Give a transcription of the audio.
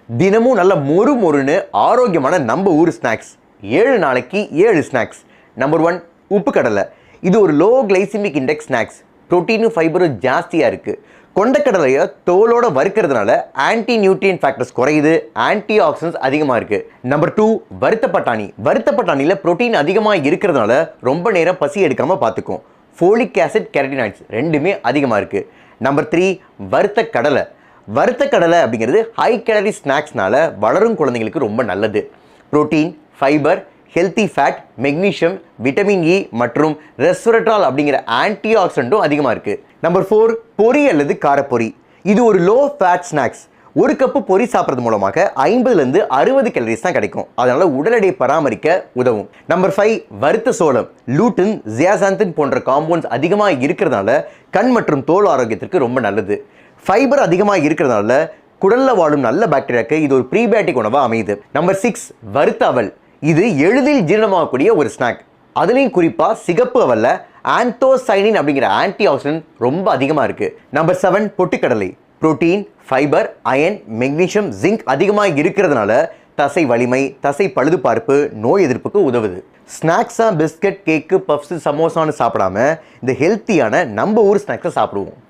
தினமும் நல்ல மொறு மொறுன்னு ஆரோக்கியமான நம்ம ஊர் ஸ்நாக்ஸ். 7 நாளைக்கு 7 ஸ்நாக்ஸ். நம்பர் 1 உப்பு கடலை. இது ஒரு லோ கிளைசிமிக் இண்டெக்ஸ் ஸ்நாக்ஸ். புரோட்டீனும் ஃபைபரும் ஜாஸ்தியாக இருக்குது. கொண்டக்கடலையை தோலோட வறுக்கிறதுனால ஆன்டி நியூட்ரியன் ஃபேக்டர்ஸ் குறையுது, ஆன்டி ஆக்சிடென்ட்ஸ் அதிகமாக இருக்குது. நம்பர் 2 வறுத்த பட்டாணி. வறுத்த பட்டாணியில் புரோட்டீன் அதிகமாக இருக்கிறதுனால ரொம்ப நேரம் பசி எடுக்காமல் பார்த்துக்கும். ஃபோலிக் ஆசிட், கெரட்டினாய்ட்ஸ் ரெண்டுமே அதிகமாக இருக்குது. நம்பர் 3 வறுத்த கடலை. வறுத்த கடலை அப்படிங்கிறது ஹை கேலரி ஸ்நாக்ஸ்னால வளரும் குழந்தைங்களுக்கு ரொம்ப நல்லது. Protein, fibre, healthy fat, magnesium, vitamin E மற்றும் ரெஸ்வரட்ரால் அப்படிங்கிற ஆன்டி ஆக்சிடென்ட்டும் அதிகமாக இருக்குது. நம்பர் 4 பொரி அல்லது காரப்பொரி. இது ஒரு லோ ஃபேட் ஸ்நாக்ஸ். ஒரு கப்பு பொரி சாப்பிட்றது மூலமாக 50லேருந்து 60 கேலரிஸ் தான் கிடைக்கும். அதனால் உடல் எடையை பராமரிக்க உதவும். நம்பர் 5 வறுத்த சோளம். லூட்டின், ஜியாசாந்தின் போன்ற காம்பவுண்ட்ஸ் அதிகமாக இருக்கிறதுனால கண் மற்றும் தோல் ஆரோக்கியத்திற்கு ரொம்ப நல்லது. ஃபைபர் அதிகமாக இருக்கிறதுனால குடலில் வாழும் நல்ல பாக்டீரியாவுக்கு இது ஒரு ப்ரீபயோட்டிக் உணவாக அமையுது. நம்பர் 6 வறுத்த அவல். இது எளிதில் ஜீரணமாகக்கூடிய ஒரு ஸ்நாக். அதுலேயும் குறிப்பாக சிகப்பு அவலில் ஆந்தோசைனின் அப்படிங்கிற ஆன்டி ஆக்சிடென்ட் ரொம்ப அதிகமாக இருக்குது. நம்பர் 7 பொட்டுக்கடலை. Protein, fibre, iron, magnesium, zinc அதிகமாக இருக்கிறதுனால தசை வலிமை, தசை பழுதுபார்ப்பு, நோய் எதிர்ப்புக்கு உதவுது. ஸ்நாக்ஸாக பிஸ்கட், கேக்கு, பஃப்ஸு, சமோசான்னு சாப்பிடாம இந்த ஹெல்த்தியான நம்ம ஊர் ஸ்நாக்ஸை சாப்பிடுவோம்.